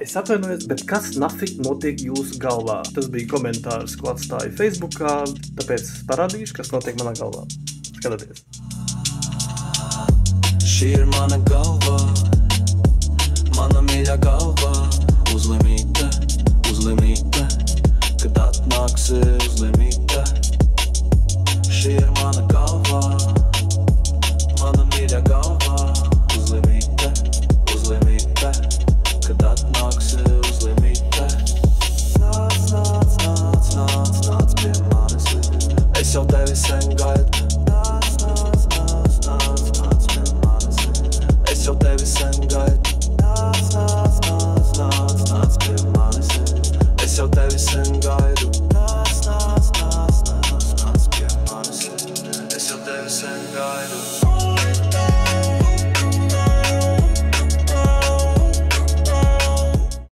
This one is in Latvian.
Es atvainojos, bet kas nafik notiek jūsu galvā? Tas bija komentārs, ko atstāju Facebookā, tāpēc parādīšu, kas notiek manā galvā. Skatieties. Šī ir mana galva, mana mīļā galva. Uzlimīte, uzlimīte, kad atnāksi uzlimīte. Šī ir mana galva, mana mīļā galva. Uzlimīte, uzlimīte, kad atnāksi uzlimīte. Nāc, nāc, nāc, nāc, nāc pie manis. Es jau tevi sen